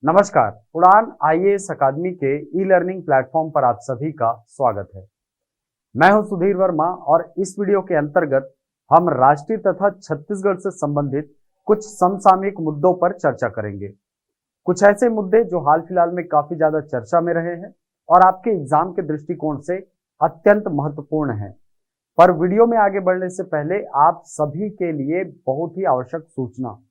नमस्कार। उड़ान आईएएस अकादमी के ई लर्निंग प्लेटफॉर्म पर आप सभी का स्वागत है। मैं हूं सुधीर वर्मा और इस वीडियो के अंतर्गत हम राष्ट्रीय तथा छत्तीसगढ़ से संबंधित कुछ समसामयिक मुद्दों पर चर्चा करेंगे। कुछ ऐसे मुद्दे जो हाल फिलहाल में काफी ज्यादा चर्चा में रहे हैं और आपके एग्जाम के दृष्टिकोण से अत्यंत महत्वपूर्ण हैं। पर वीडियो में आगे बढ़ने से पहले आप सभी के लिए बहुत ही आवश्यक सूचना।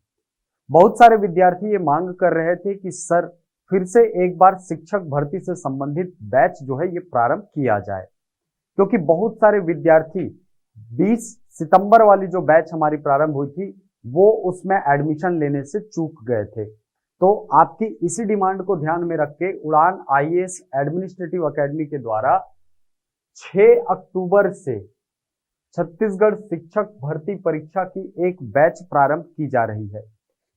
बहुत सारे विद्यार्थी ये मांग कर रहे थे कि सर फिर से एक बार शिक्षक भर्ती से संबंधित बैच जो है ये प्रारंभ किया जाए, क्योंकि बहुत सारे विद्यार्थी 20 सितंबर वाली जो बैच हमारी प्रारंभ हुई थी वो उसमें एडमिशन लेने से चूक गए थे। तो आपकी इसी डिमांड को ध्यान में रख के उड़ान आईएएस एडमिनिस्ट्रेटिव अकेडमी के द्वारा 6 अक्टूबर से छत्तीसगढ़ शिक्षक भर्ती परीक्षा की एक बैच प्रारंभ की जा रही है।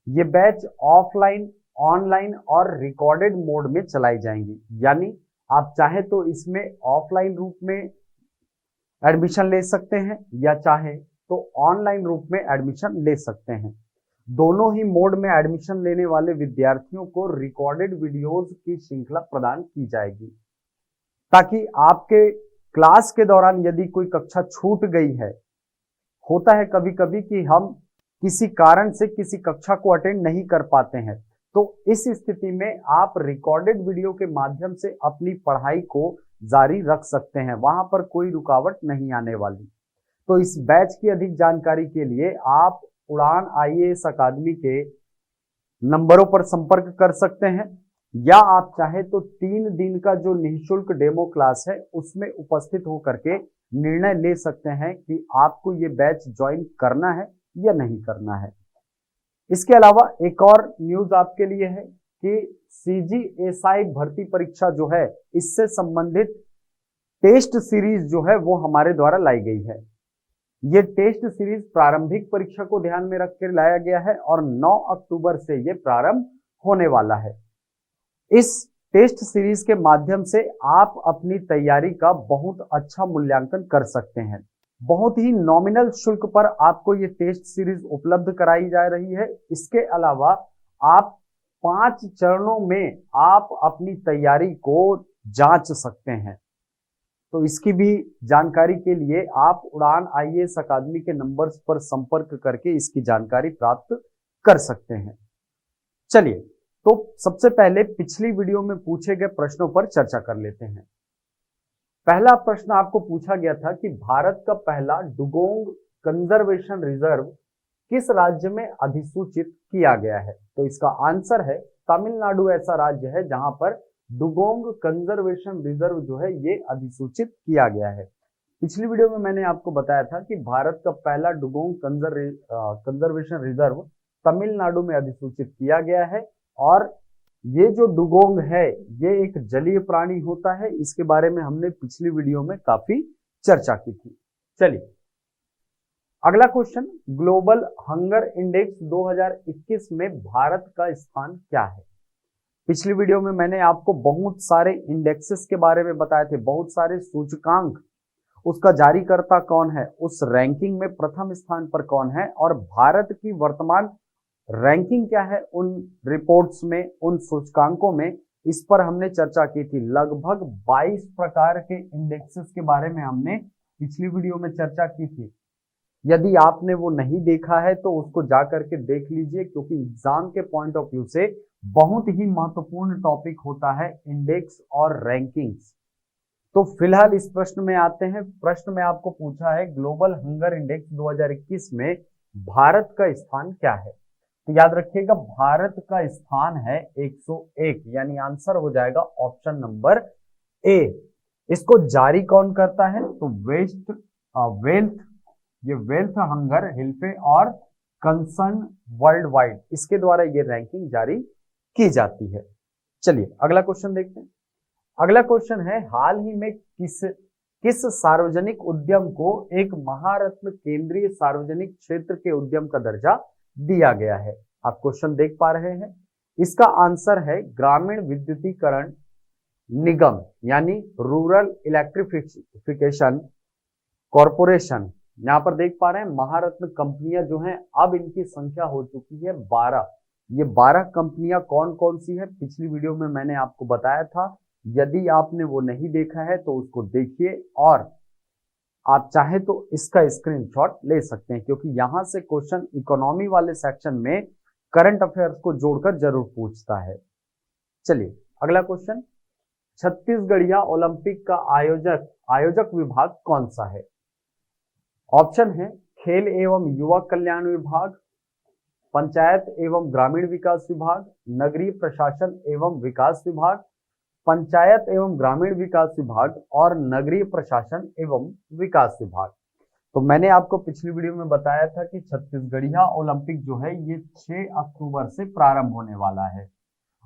ये बैच ऑफलाइन, ऑनलाइन और रिकॉर्डेड मोड में चलाई जाएंगी, यानी आप चाहे तो इसमें ऑफलाइन रूप में एडमिशन ले सकते हैं या चाहे तो ऑनलाइन रूप में एडमिशन ले सकते हैं। दोनों ही मोड में एडमिशन लेने वाले विद्यार्थियों को रिकॉर्डेड वीडियोज की श्रृंखला प्रदान की जाएगी, ताकि आपके क्लास के दौरान यदि कोई कक्षा छूट गई है, होता है कभी कभी कि हम किसी कारण से किसी कक्षा को अटेंड नहीं कर पाते हैं, तो इस स्थिति में आप रिकॉर्डेड वीडियो के माध्यम से अपनी पढ़ाई को जारी रख सकते हैं, वहां पर कोई रुकावट नहीं आने वाली। तो इस बैच की अधिक जानकारी के लिए आप उड़ान आईएएस अकादमी के नंबरों पर संपर्क कर सकते हैं, या आप चाहे तो 3 दिन का जो निःशुल्क डेमो क्लास है उसमें उपस्थित होकर के निर्णय ले सकते हैं कि आपको ये बैच ज्वाइन करना है या नहीं करना है। इसके अलावा एक और न्यूज आपके लिए है कि सीजीएसआई भर्ती परीक्षा जो है इससे संबंधित टेस्ट सीरीज जो है वो हमारे द्वारा लाई गई है। ये टेस्ट सीरीज प्रारंभिक परीक्षा को ध्यान में रख कर लाया गया है और 9 अक्टूबर से ये प्रारंभ होने वाला है। इस टेस्ट सीरीज के माध्यम से आप अपनी तैयारी का बहुत अच्छा मूल्यांकन कर सकते हैं। बहुत ही नॉमिनल शुल्क पर आपको ये टेस्ट सीरीज उपलब्ध कराई जा रही है। इसके अलावा आप 5 चरणों में आप अपनी तैयारी को जांच सकते हैं। तो इसकी भी जानकारी के लिए आप उड़ान आईएएस अकादमी के नंबर्स पर संपर्क करके इसकी जानकारी प्राप्त कर सकते हैं। चलिए, तो सबसे पहले पिछली वीडियो में पूछे गए प्रश्नों पर चर्चा कर लेते हैं। पहला प्रश्न आपको पूछा गया था कि भारत का पहला डुगोंग कंजर्वेशन रिजर्व किस राज्य में अधिसूचित किया गया है? तो इसका आंसर है तमिलनाडु ऐसा राज्य है जहां पर डुगोंग कंजर्वेशन रिजर्व जो है ये अधिसूचित किया गया है। पिछली वीडियो में मैंने आपको बताया था कि भारत का पहला डुगोंग कंजर्वेशन रिजर्व तमिलनाडु में अधिसूचित किया गया है, और ये जो डुगोंग है ये एक जलीय प्राणी होता है। इसके बारे में हमने पिछली वीडियो में काफी चर्चा की थी। चलिए, अगला क्वेश्चन, ग्लोबल हंगर इंडेक्स 2021 में भारत का स्थान क्या है? पिछली वीडियो में मैंने आपको बहुत सारे इंडेक्सेस के बारे में बताए थे, बहुत सारे सूचकांक, उसका जारीकर्ता कौन है, उस रैंकिंग में प्रथम स्थान पर कौन है, और भारत की वर्तमान रैंकिंग क्या है उन रिपोर्ट्स में, उन सूचकांकों में। इस पर हमने चर्चा की थी। लगभग 22 प्रकार के इंडेक्सेस के बारे में हमने पिछली वीडियो में चर्चा की थी। यदि आपने वो नहीं देखा है तो उसको जाकर के देख लीजिए, क्योंकि एग्जाम के पॉइंट ऑफ व्यू से बहुत ही महत्वपूर्ण टॉपिक होता है इंडेक्स और रैंकिंग्स। तो फिलहाल इस प्रश्न में आते हैं। प्रश्न में आपको पूछा है ग्लोबल हंगर इंडेक्स 2021 में भारत का स्थान क्या है? तो याद रखिएगा, भारत का स्थान है 101, यानी आंसर हो जाएगा ऑप्शन नंबर ए। इसको जारी कौन करता है? तो वेल्थ हंगर हिल्फे और कंसर्न वर्ल्ड वाइड, इसके द्वारा ये रैंकिंग जारी की जाती है। चलिए अगला क्वेश्चन देखते हैं। अगला क्वेश्चन है, हाल ही में किस सार्वजनिक उद्यम को एक महारत्न केंद्रीय सार्वजनिक क्षेत्र के उद्यम का दर्जा दिया गया है? आप क्वेश्चन देख पा रहे हैं। इसका आंसर है ग्रामीण विद्युतीकरण निगम, यानी रूरल इलेक्ट्रिफिकेशन कॉरपोरेशन। यहां पर देख पा रहे हैं महारत्न कंपनियां जो हैं अब इनकी संख्या हो चुकी है 12। ये 12 कंपनियां कौन कौन सी है पिछली वीडियो में मैंने आपको बताया था। यदि आपने वो नहीं देखा है तो उसको देखिए और आप चाहे तो इसका स्क्रीनशॉट ले सकते हैं, क्योंकि यहां से क्वेश्चन इकोनॉमी वाले सेक्शन में करंट अफेयर्स को जोड़कर जरूर पूछता है। चलिए अगला क्वेश्चन, छत्तीसगढ़िया ओलंपिक का आयोजक विभाग कौन सा है? ऑप्शन है खेल एवं युवा कल्याण विभाग, पंचायत एवं ग्रामीण विकास विभाग, नगरीय प्रशासन एवं विकास विभाग, पंचायत एवं ग्रामीण विकास विभाग और नगरीय प्रशासन एवं विकास विभाग। तो मैंने आपको पिछली वीडियो में बताया था कि छत्तीसगढ़िया ओलंपिक जो है ये 6 अक्टूबर से प्रारंभ होने वाला है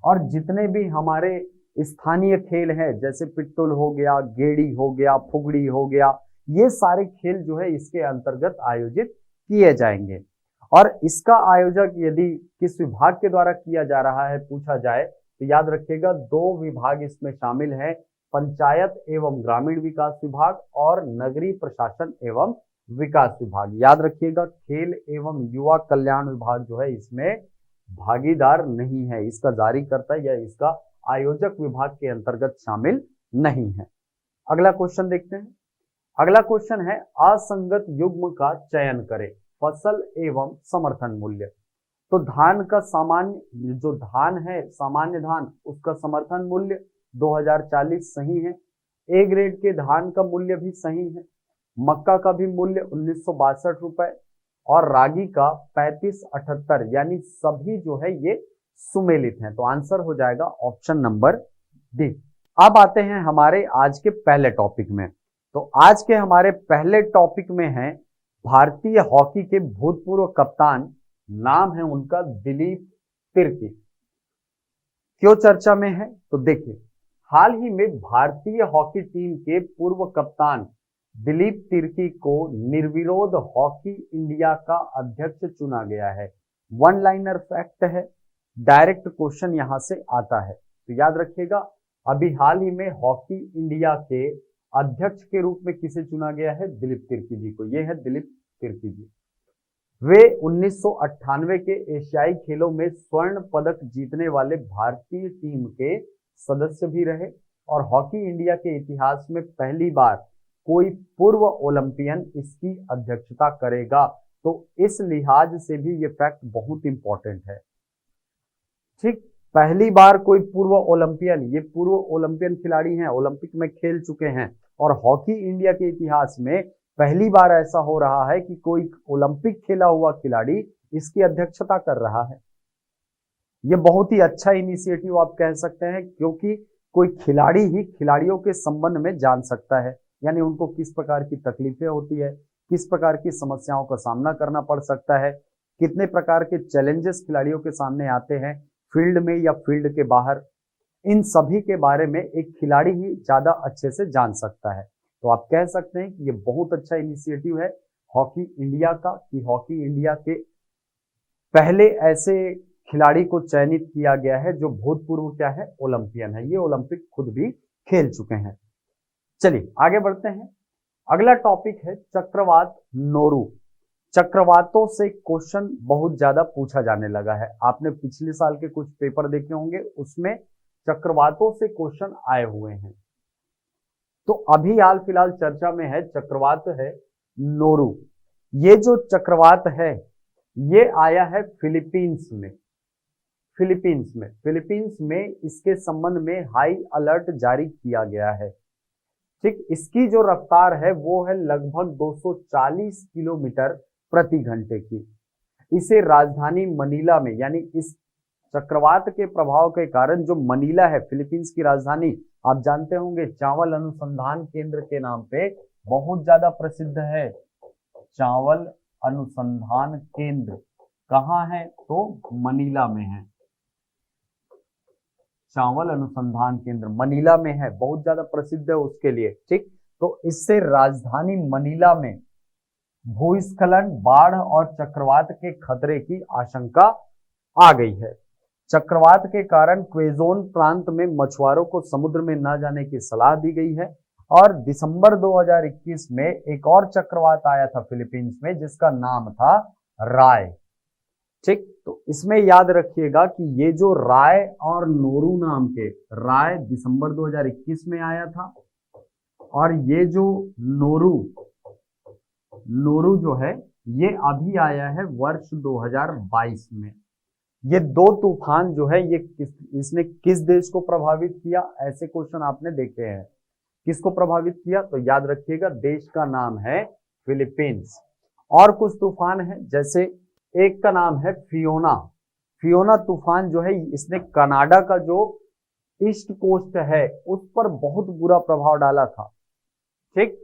और जितने भी हमारे स्थानीय खेल हैं जैसे पिट्टुल हो गया, गेड़ी हो गया, फुगड़ी हो गया, ये सारे खेल जो है इसके अंतर्गत आयोजित किए जाएंगे। और इसका आयोजक यदि किस विभाग के द्वारा किया जा रहा है पूछा जाए तो याद रखिएगा 2 विभाग इसमें शामिल है, पंचायत एवं ग्रामीण विकास विभाग और नगरीय प्रशासन एवं विकास विभाग। याद रखिएगा खेल एवं युवा कल्याण विभाग जो है इसमें भागीदार नहीं है, इसका जारीकर्ता या इसका आयोजक विभाग के अंतर्गत शामिल नहीं है। अगला क्वेश्चन देखते हैं। अगला क्वेश्चन है असंगत युग्म का चयन करें, फसल एवं समर्थन मूल्य। तो धान का सामान्य जो धान है सामान्य धान उसका समर्थन मूल्य 2040 सही है, ए ग्रेड के धान का मूल्य भी सही है, मक्का का भी मूल्य 1962 रुपए और रागी का 3578, यानी सभी जो है ये सुमेलित हैं। तो आंसर हो जाएगा ऑप्शन नंबर डी। अब आते हैं हमारे आज के पहले टॉपिक में। तो आज के हमारे पहले टॉपिक में है भारतीय हॉकी के भूतपूर्व कप्तान, नाम है उनका दिलीप तिर्की। क्यों चर्चा में है तो देखिए, हाल ही में भारतीय हॉकी टीम के पूर्व कप्तान दिलीप तिर्की को निर्विरोध हॉकी इंडिया का अध्यक्ष चुना गया है। वन लाइनर फैक्ट है, डायरेक्ट क्वेश्चन यहां से आता है। तो याद रखिएगा अभी हाल ही में हॉकी इंडिया के अध्यक्ष के रूप में किसे चुना गया है? दिलीप तिर्की जी को। यह है दिलीप तिर्की जी। वे 1998 के एशियाई खेलों में स्वर्ण पदक जीतने वाले भारतीय टीम के सदस्य भी रहे और हॉकी इंडिया के इतिहास में पहली बार कोई पूर्व ओलंपियन इसकी अध्यक्षता करेगा। तो इस लिहाज से भी ये फैक्ट बहुत इंपॉर्टेंट है। ठीक, पहली बार कोई पूर्व ओलंपियन, ये पूर्व ओलंपियन खिलाड़ी हैं, ओलंपिक में खेल चुके हैं और हॉकी इंडिया के इतिहास में पहली बार ऐसा हो रहा है कि कोई ओलंपिक खेला हुआ खिलाड़ी इसकी अध्यक्षता कर रहा है। ये बहुत ही अच्छा इनिशिएटिव आप कह सकते हैं, क्योंकि कोई खिलाड़ी ही खिलाड़ियों के संबंध में जान सकता है, यानी उनको किस प्रकार की तकलीफें होती है, किस प्रकार की समस्याओं का सामना करना पड़ सकता है, कितने प्रकार के चैलेंजेस खिलाड़ियों के सामने आते हैं फील्ड में या फील्ड के बाहर, इन सभी के बारे में एक खिलाड़ी ही ज्यादा अच्छे से जान सकता है। तो आप कह सकते हैं कि ये बहुत अच्छा इनिशिएटिव है हॉकी इंडिया का, कि हॉकी इंडिया के पहले ऐसे खिलाड़ी को चयनित किया गया है जो भूतपूर्व क्या है? ओलंपियन है। ये ओलंपिक खुद भी खेल चुके हैं। चलिए आगे बढ़ते हैं। अगला टॉपिक है चक्रवात नोरू। चक्रवातों से क्वेश्चन बहुत ज्यादा पूछा जाने लगा है। आपने पिछले साल के कुछ पेपर देखे होंगे, उसमें चक्रवातों से क्वेश्चन आए हुए हैं। तो अभी हाल फिलहाल चर्चा में है चक्रवात है नोरू। ये जो चक्रवात है ये आया है फिलीपींस में। फिलीपींस में इसके संबंध में हाई अलर्ट जारी किया गया है। ठीक, इसकी जो रफ्तार है वो है लगभग 240 किलोमीटर प्रति घंटे की। इसे राजधानी मनीला में, यानी इस चक्रवात के प्रभाव के कारण जो मनीला है फिलीपींस की राजधानी, आप जानते होंगे चावल अनुसंधान केंद्र के नाम पे बहुत ज्यादा प्रसिद्ध है। चावल अनुसंधान केंद्र कहाँ है? तो मनीला में है। चावल अनुसंधान केंद्र मनीला में है, बहुत ज्यादा प्रसिद्ध है उसके लिए। ठीक, तो इससे राजधानी मनीला में भूस्खलन, बाढ़ और चक्रवात के खतरे की आशंका आ गई है। चक्रवात के कारण क्वेजोन प्रांत में मछुआरों को समुद्र में न जाने की सलाह दी गई है। और दिसंबर 2021 में एक और चक्रवात आया था फिलीपींस में जिसका नाम था राय। ठीक, तो इसमें याद रखिएगा कि ये जो राय और नोरू नाम के, राय दिसंबर 2021 में आया था और ये जो नोरू नोरू जो है ये अभी आया है वर्ष 2022 में। ये दो तूफान जो है ये इसने किस देश को प्रभावित किया, ऐसे क्वेश्चन आपने देखे हैं। किसको प्रभावित किया, तो याद रखिएगा देश का नाम है फिलीपींस। और कुछ तूफान है, जैसे एक का नाम है फियोना। फियोना तूफान जो है इसने कनाडा का जो ईस्ट कोस्ट है उस पर बहुत बुरा प्रभाव डाला था। ठीक,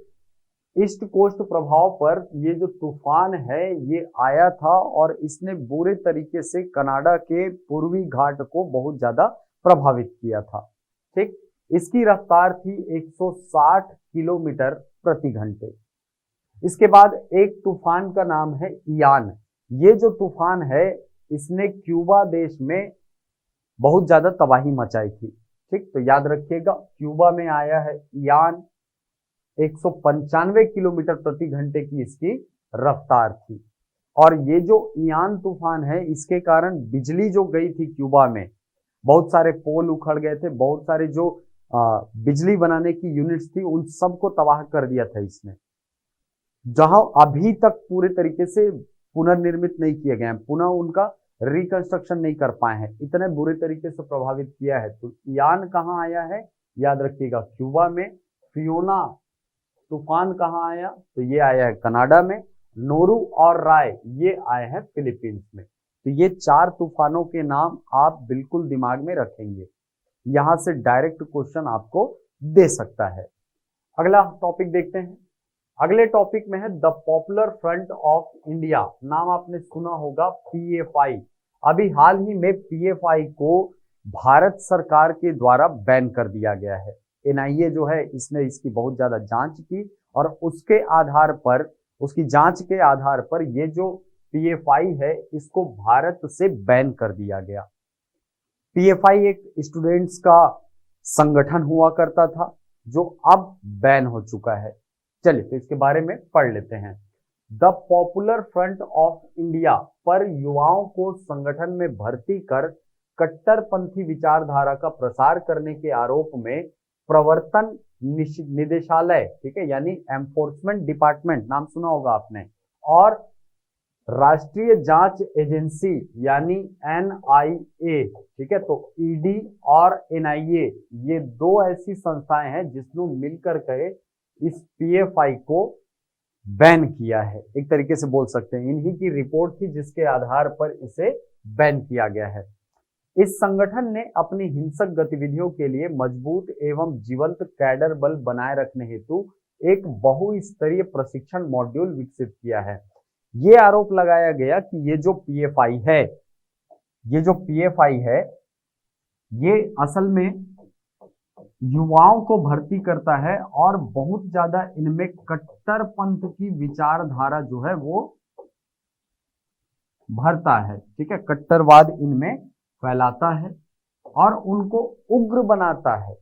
ईस्ट कोस्ट प्रभाव पर ये जो तूफान है ये आया था और इसने बुरे तरीके से कनाडा के पूर्वी घाट को बहुत ज्यादा प्रभावित किया था। ठीक, इसकी रफ्तार थी 160 किलोमीटर प्रति घंटे। इसके बाद एक तूफान का नाम है इयान। ये जो तूफान है इसने क्यूबा देश में बहुत ज्यादा तबाही मचाई थी। ठीक, तो याद रखिएगा क्यूबा में आया है इयान। 195 किलोमीटर प्रति घंटे की इसकी रफ्तार थी। और ये जो इयान तूफान है इसके कारण बिजली जो गई थी क्यूबा में, बहुत सारे पोल उखड़ गए थे, बहुत सारे जो बिजली बनाने की यूनिट्स थी उन सबको तबाह कर दिया था इसने, जहां अभी तक पूरे तरीके से पुनर्निर्मित नहीं किए गए हैं, पुनः उनका रिकंस्ट्रक्शन नहीं कर पाए हैं, इतने बुरे तरीके से प्रभावित किया है। तो इयान कहाँ आया है, याद रखिएगा क्यूबा में। फियोना तूफान कहाँ आया, तो ये आया है कनाडा में। नोरू और राय ये आए हैं फिलीपींस में। तो ये चार तूफानों के नाम आप बिल्कुल दिमाग में रखेंगे, यहां से डायरेक्ट क्वेश्चन आपको दे सकता है। अगला टॉपिक देखते हैं। अगले टॉपिक में है the popular front of India. नाम आपने सुना होगा पीएफआई। अभी हाल ही में पीएफआई को भारत सरकार के द्वारा बैन कर दिया गया है। एनआईए जो है इसने इसकी बहुत ज्यादा जांच की और उसके आधार पर, उसकी जांच के आधार पर ये जो पीएफआई है इसको भारत से बैन कर दिया गया। पीएफआई एक स्टूडेंट्स का संगठन हुआ करता था जो अब बैन हो चुका है। चलिए तो इसके बारे में पढ़ लेते हैं। The popular front of India पर युवाओं को संगठन में भर्ती कर कट्टरपंथी विचारधारा का प्रसार करने के आरोप में प्रवर्तन निदेशालय, ठीक है, यानी एनफोर्समेंट डिपार्टमेंट, नाम सुना होगा आपने, और राष्ट्रीय जांच एजेंसी यानी एनआईए, ठीक है, तो ईडी और एनआईए ये दो ऐसी संस्थाएं हैं जिसने मिलकर के इस पीएफआई को बैन किया है, एक तरीके से बोल सकते हैं। इन्हीं की रिपोर्ट थी जिसके आधार पर इसे बैन किया गया है। इस संगठन ने अपनी हिंसक गतिविधियों के लिए मजबूत एवं जीवंत कैडर बल बनाए रखने हेतु एक बहुस्तरीय प्रशिक्षण मॉड्यूल विकसित किया है। ये आरोप लगाया गया कि ये जो पीएफआई है ये असल में युवाओं को भर्ती करता है और बहुत ज्यादा इनमें कट्टरपंथ की विचारधारा जो है वो भरता है, ठीक है, कट्टरवाद इनमें फैलाता है और उनको उग्र बनाता है,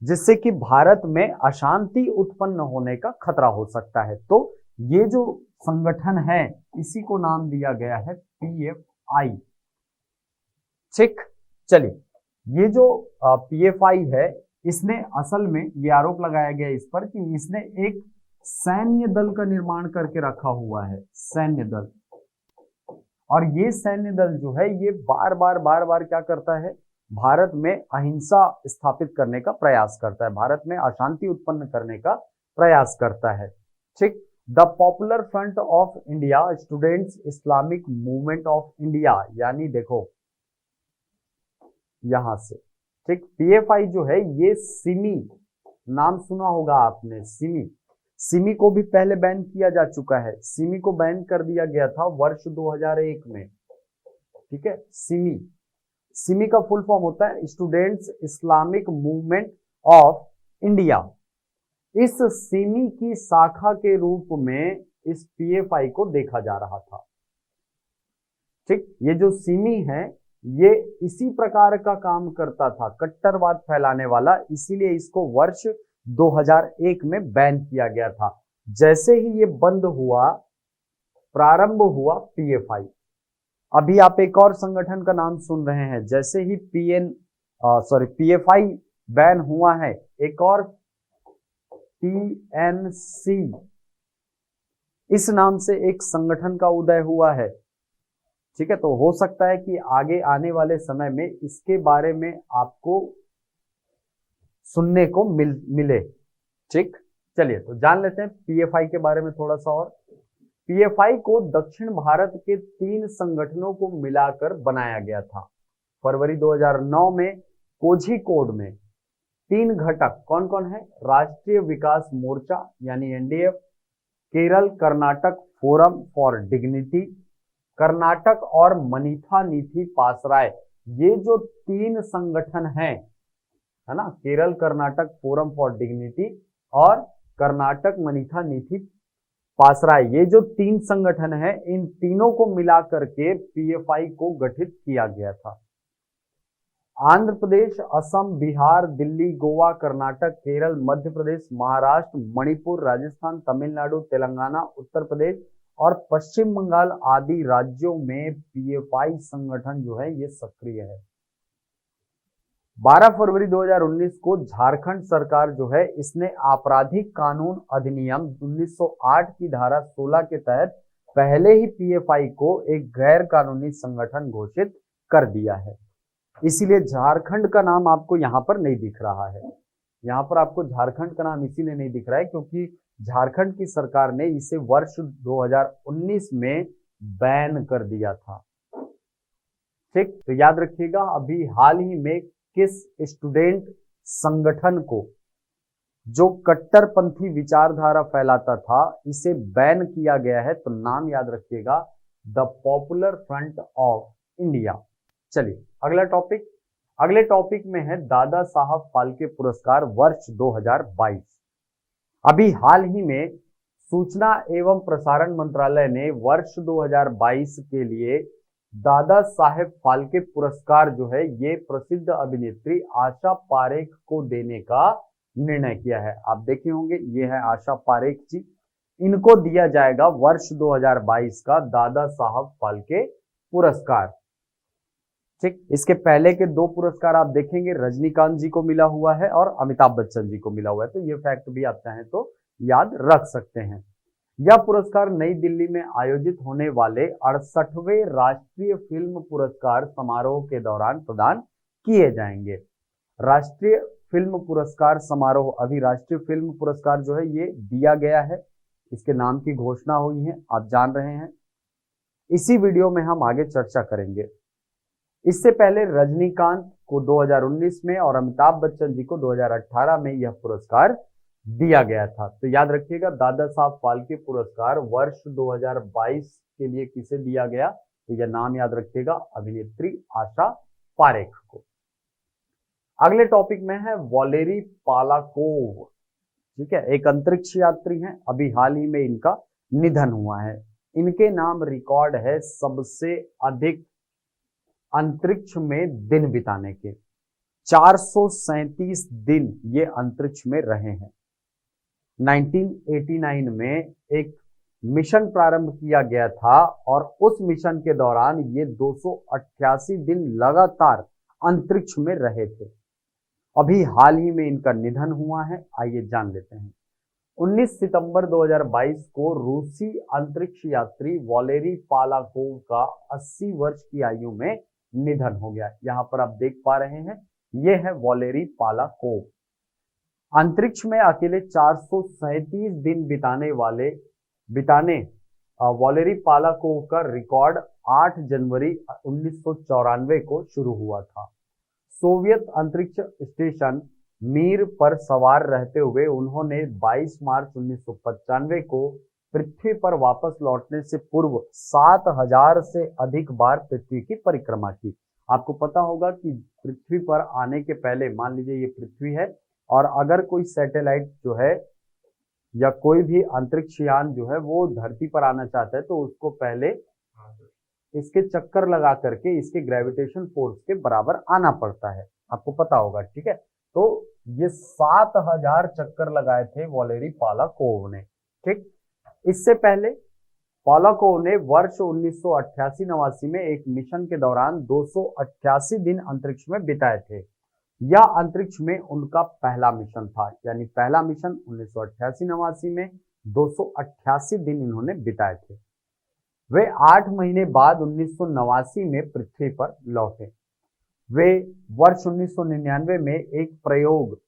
जिससे कि भारत में अशांति उत्पन्न होने का खतरा हो सकता है। तो ये जो संगठन है इसी को नाम दिया गया है पीएफआई। ठीक, चलिए ये जो पीएफआई है इसने असल में ये आरोप लगाया गया इस पर कि इसने एक सैन्य दल का निर्माण करके रखा हुआ है, सैन्य दल। और ये सैन्य दल जो है ये बार बार क्या करता है, भारत में अहिंसा स्थापित करने का प्रयास करता है, भारत में अशांति उत्पन्न करने का प्रयास करता है। ठीक, the popular front of India students Islamic movement of India, यानी देखो यहां से, ठीक, पीएफआई जो है ये सिमी, नाम सुना होगा आपने, सिमी को भी पहले बैन किया जा चुका है। सिमी को बैन कर दिया गया था वर्ष 2001 में, ठीक है। सिमी का फुल फॉर्म होता है students Islamic movement of India. इस सिमी की शाखा के रूप में इस पीएफआई को देखा जा रहा था। ठीक, ये जो सिमी है ये इसी प्रकार का काम करता था, कट्टरवाद फैलाने वाला, इसीलिए इसको वर्ष 2001 में बैन किया गया था। जैसे ही ये बंद हुआ, प्रारंभ हुआ पीएफआई, अभी आप एक और संगठन का नाम सुन रहे हैं, जैसे ही पीएफआई बैन हुआ है, एक और टीएनसी इस नाम से एक संगठन का उदय हुआ है। ठीक है, तो हो सकता है कि आगे आने वाले समय में इसके बारे में आपको सुनने को मिले। ठीक, चलिए तो जान लेते हैं पीएफआई के बारे में थोड़ा सा और। पीएफआई को दक्षिण भारत के 3 संगठनों को मिलाकर बनाया गया था। फरवरी 2009 में कोझिकोड में 3 घटक कौन कौन है? राष्ट्रीय विकास मोर्चा यानी NDF, Kerala Karnataka forum for dignity, Karnataka और मनीथा नीथी पासराय, ये जो 3 संगठन हैं, है ना, Kerala Karnataka forum for dignity और कर्नाटक मनीथा नीथी पासराय, ये जो 3 संगठन हैं, इन तीनों को मिलाकर के पीएफआई को गठित किया गया था। आंध्र प्रदेश, असम, बिहार, दिल्ली, गोवा, कर्नाटक, केरल, मध्य प्रदेश, महाराष्ट्र, मणिपुर, राजस्थान, तमिलनाडु, तेलंगाना, उत्तर प्रदेश और पश्चिम बंगाल आदि राज्यों में पीएफआई संगठन जो है ये सक्रिय है। 12 फरवरी 2019 को झारखंड सरकार जो है इसने आपराधिक कानून अधिनियम 1908 की धारा 16 के तहत पहले ही पीएफआई को एक गैर कानूनी संगठन घोषित कर दिया है। इसीलिए झारखंड का नाम आपको यहां पर नहीं दिख रहा है। यहां पर आपको झारखंड का नाम इसीलिए नहीं दिख रहा है क्योंकि झारखंड की सरकार ने इसे वर्ष 2019 में बैन कर दिया था। ठीक, तो याद रखिएगा, अभी हाल ही में किस स्टूडेंट संगठन को जो कट्टरपंथी विचारधारा फैलाता था इसे बैन किया गया है, तो नाम याद रखिएगा, the popular front of India. चलिए अगले टॉपिक में है दादा साहब फाल्के पुरस्कार वर्ष 2022। अभी हाल ही में सूचना एवं प्रसारण मंत्रालय ने वर्ष 2022 के लिए दादा साहेब फाल्के पुरस्कार जो है ये प्रसिद्ध अभिनेत्री आशा पारेख को देने का निर्णय किया है। आप देखे होंगे, ये है आशा पारेख जी, इनको दिया जाएगा वर्ष 2022 का दादा साहब फाल्के पुरस्कार। ठीक, इसके पहले के 2 पुरस्कार आप देखेंगे रजनीकांत जी को मिला हुआ है और अमिताभ बच्चन जी को मिला हुआ है, तो ये फैक्ट भी आप चाहें तो याद रख सकते हैं। यह पुरस्कार नई दिल्ली में आयोजित होने वाले 68वें राष्ट्रीय फिल्म पुरस्कार समारोह के दौरान प्रदान किए जाएंगे। राष्ट्रीय फिल्म पुरस्कार समारोह, अभी राष्ट्रीय फिल्म पुरस्कार जो है ये दिया गया है, इसके नाम की घोषणा हुई है, आप जान रहे हैं। इसी वीडियो में हम आगे चर्चा करेंगे। इससे पहले रजनीकांत को 2019 में और अमिताभ बच्चन जी को 2018 में यह पुरस्कार दिया गया था। तो याद रखिएगा, दादा साहब फाल्के पुरस्कार वर्ष 2022 के लिए किसे दिया गया, तो यह नाम याद रखिएगा, अभिनेत्री आशा पारेख को। अगले टॉपिक में है वॉलेरी पालाकोव। ठीक है, एक अंतरिक्ष यात्री हैं, अभी हाल ही में इनका निधन हुआ है। इनके नाम रिकॉर्ड है सबसे अधिक अंतरिक्ष में दिन बिताने के, 437 दिन ये अंतरिक्ष में रहे हैं। 1989 में एक मिशन प्रारंभ किया गया था और उस मिशन के दौरान ये 288 दिन लगातार अंतरिक्ष में रहे थे। अभी हाल ही में इनका निधन हुआ है, आइए जान लेते हैं। 19 सितंबर 2022 को रूसी अंतरिक्ष यात्री वॉलेरी पालाकोव का 80 वर्ष की आयु में निधन हो गया। यहां पर आप देख पा रहे हैं, यह है वॉलेरी पालाकोव। अंतरिक्ष में अकेले 437 दिन बिताने वॉलेरी पालाकोव का रिकॉर्ड 8 जनवरी 1994 को शुरू हुआ था। सोवियत अंतरिक्ष स्टेशन मीर पर सवार रहते हुए उन्होंने 22 मार्च 1995 को पृथ्वी पर वापस लौटने से पूर्व 7000 से अधिक बार पृथ्वी की परिक्रमा की। आपको पता होगा कि पृथ्वी पर आने के पहले, मान लीजिए ये पृथ्वी है और अगर कोई सैटेलाइट जो है या कोई भी अंतरिक्ष यान जो है वो धरती पर आना चाहता है तो उसको पहले इसके चक्कर लगा करके इसके ग्रेविटेशन फोर्स के बराबर आना पड़ता है, आपको पता होगा। ठीक है, तो ये 7000 चक्कर लगाए थे वॉलेरी पालाकोव ने। ठीक, इससे पहले पोलाकोव ने वर्ष 1988-89 में एक मिशन के दौरान 288 दिन अंतरिक्ष में बिताए थे। यह अंतरिक्ष में उनका पहला मिशन था, यानी पहला मिशन 1988-89 में 288 दिन इन्होंने बिताए थे। वे 8 महीने बाद 1989 में पृथ्वी पर लौटे। वे वर्ष 1999 में एक प्रयोग,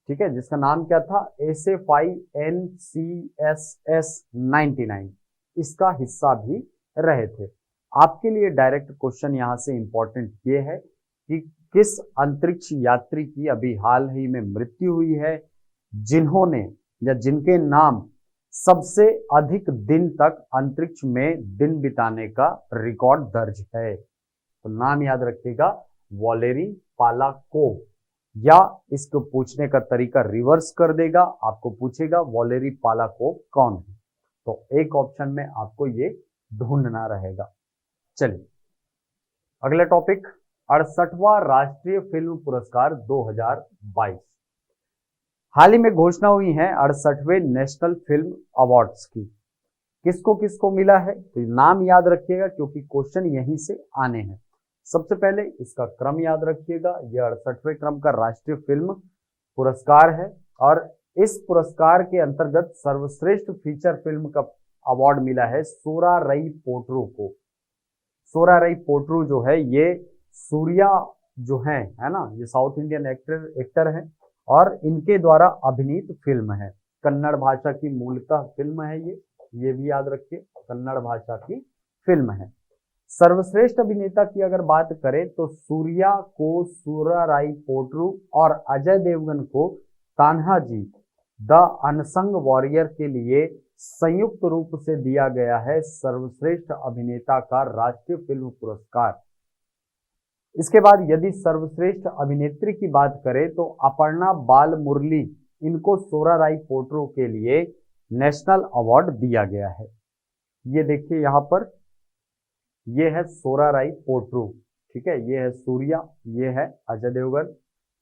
ठीक है, जिसका नाम क्या था, SFI NCSS-99, इसका हिस्सा भी रहे थे। आपके लिए डायरेक्ट क्वेश्चन यहां से इंपॉर्टेंट ये है कि किस अंतरिक्ष यात्री की अभी हाल ही में मृत्यु हुई है, जिन्होंने या जिनके नाम सबसे अधिक दिन तक अंतरिक्ष में दिन बिताने का रिकॉर्ड दर्ज है। तो नाम याद रखिएगा, वैलेरी पोलाकोव। या इसको पूछने का तरीका रिवर्स कर देगा, आपको पूछेगा वैलेरी पोलाकोव कौन है, तो एक ऑप्शन में आपको ये ढूंढना रहेगा। चलिए अगला टॉपिक, 68वां राष्ट्रीय फिल्म पुरस्कार 2022। हाल ही में घोषणा हुई है 68वें नेशनल फिल्म अवार्ड्स की। किसको किसको मिला है, तो नाम याद रखिएगा क्योंकि क्वेश्चन यहीं से आने हैं। सबसे पहले इसका क्रम याद रखिएगा, यह 68वें क्रम का राष्ट्रीय फिल्म पुरस्कार है और इस पुरस्कार के अंतर्गत सर्वश्रेष्ठ फीचर फिल्म का अवार्ड मिला है सोरा रई पोट्रू को। सोरा रई पोट्रू जो है ये सूर्या जो है ना, ये साउथ इंडियन एक्टर है और इनके द्वारा अभिनीत फिल्म है। कन्नड़ भाषा की मूलतः फिल्म है ये भी याद रखिए, कन्नड़ भाषा की फिल्म है। सर्वश्रेष्ठ अभिनेता की अगर बात करें तो सूर्या को सोरा रई पोट्रू और अजय देवगन को कान्हाजी द अनसंग वॉरियर के लिए संयुक्त रूप से दिया गया है सर्वश्रेष्ठ अभिनेता का राष्ट्रीय फिल्म पुरस्कार। इसके बाद यदि सर्वश्रेष्ठ अभिनेत्री की बात करें तो अपर्णा बाल मुरली, इनको सोरा रई पोट्रू के लिए नेशनल अवार्ड दिया गया है। ये देखिए यहाँ पर, ये है सोरा रई पोट्रू, ठीक है, ये है सूर्या, ये है Ajay Devgan,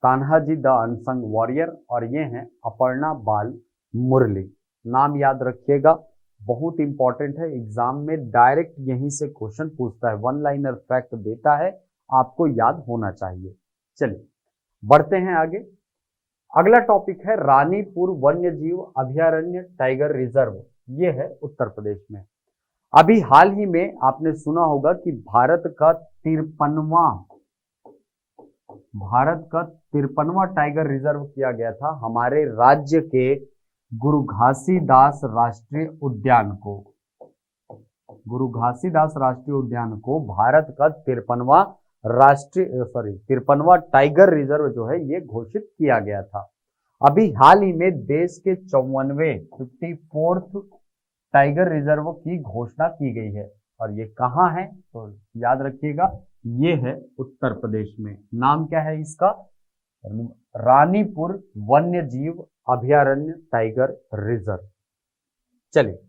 Tanhaji the unsung warrior और ये हैं अपर्णा बाल मुरली। नाम याद रखिएगा, बहुत इंपॉर्टेंट है, एग्जाम में डायरेक्ट यहीं से क्वेश्चन पूछता है, वन लाइनर फैक्ट देता है, आपको याद होना चाहिए। चलिए बढ़ते हैं आगे। अगला टॉपिक है रानीपुर वन्यजीव अभयारण्य टाइगर रिजर्व, ये है उत्तर प्रदेश में। अभी हाल ही में आपने सुना होगा कि भारत का 53वां टाइगर रिजर्व किया गया था हमारे राज्य के गुरु घासीदास राष्ट्रीय उद्यान को। गुरु घासीदास राष्ट्रीय उद्यान को भारत का 53वां टाइगर रिजर्व जो है ये घोषित किया गया था। अभी हाल ही में देश के 54th टाइगर रिजर्व की घोषणा की गई है और ये कहाँ है, तो याद रखिएगा ये है उत्तर प्रदेश में। नाम क्या है इसका, रानीपुर वन्यजीव अभयारण्य टाइगर रिजर्व। चलिए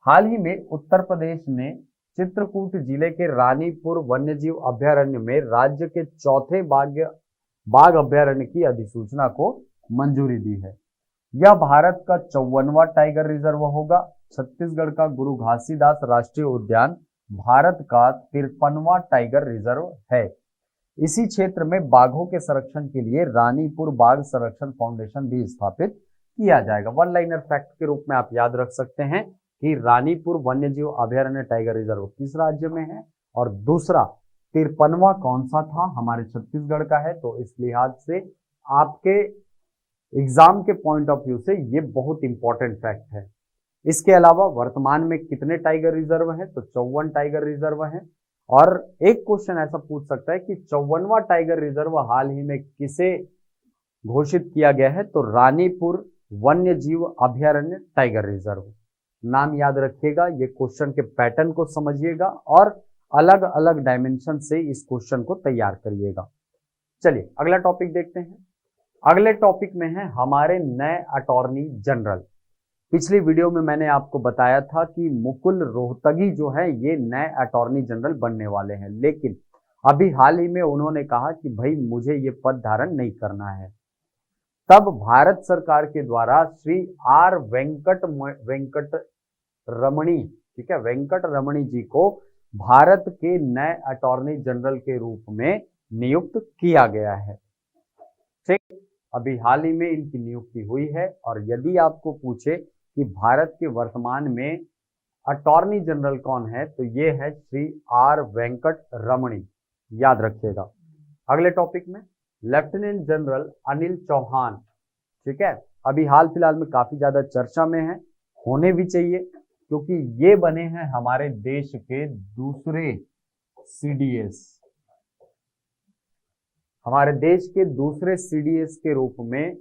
हाल ही में उत्तर प्रदेश ने चित्रकूट जिले के रानीपुर वन्यजीव अभयारण्य में राज्य के चौथे बाघ अभयारण्य की अधिसूचना को मंजूरी दी है। यह भारत का 54वां टाइगर रिजर्व होगा। छत्तीसगढ़ का गुरु घासीदास राष्ट्रीय उद्यान भारत का 53वां टाइगर रिजर्व है। इसी क्षेत्र में बाघों के संरक्षण के लिए रानीपुर बाघ संरक्षण फाउंडेशन भी स्थापित किया जाएगा। वन लाइनर फैक्ट के रूप में आप याद रख सकते हैं कि रानीपुर वन्यजीव अभयारण्य टाइगर रिजर्व किस राज्य में है और दूसरा 53वां कौन सा था, हमारे छत्तीसगढ़ का है। तो इस लिहाज से आपके एग्जाम के पॉइंट ऑफ व्यू से ये बहुत इंपॉर्टेंट फैक्ट है। इसके अलावा वर्तमान में कितने टाइगर रिजर्व हैं, तो 54 टाइगर रिजर्व हैं। और एक क्वेश्चन ऐसा पूछ सकता है कि 54वां टाइगर रिजर्व हाल ही में किसे घोषित किया गया है, तो रानीपुर वन्यजीव अभयारण्य टाइगर रिजर्व। नाम याद रखिएगा, ये क्वेश्चन के पैटर्न को समझिएगा और अलग अलग डायमेंशन से इस क्वेश्चन को तैयार करिएगा। चलिए अगला टॉपिक देखते हैं। अगले टॉपिक में है हमारे नए अटॉर्नी जनरल। पिछली वीडियो में मैंने आपको बताया था कि मुकुल रोहतगी जो है ये नए अटॉर्नी जनरल बनने वाले हैं, लेकिन अभी हाल ही में उन्होंने कहा कि भाई मुझे ये पद धारण नहीं करना है। तब भारत सरकार के द्वारा श्री आर वेंकट रमणी ठीक है, वेंकट रमणी जी को भारत के नए अटॉर्नी जनरल के रूप में नियुक्त किया गया है। ठीक, अभी हाल ही में इनकी नियुक्ति हुई है। और यदि आपको पूछे कि भारत के वर्तमान में अटॉर्नी जनरल कौन है, तो ये है श्री आर वेंकट रमणी, याद रखिएगा। अगले टॉपिक में लेफ्टिनेंट जनरल अनिल चौहान, ठीक है, अभी हाल फिलहाल में काफी ज्यादा चर्चा में है, होने भी चाहिए, क्योंकि ये बने हैं हमारे देश के दूसरे सीडीएस। हमारे देश के दूसरे सीडीएस के रूप में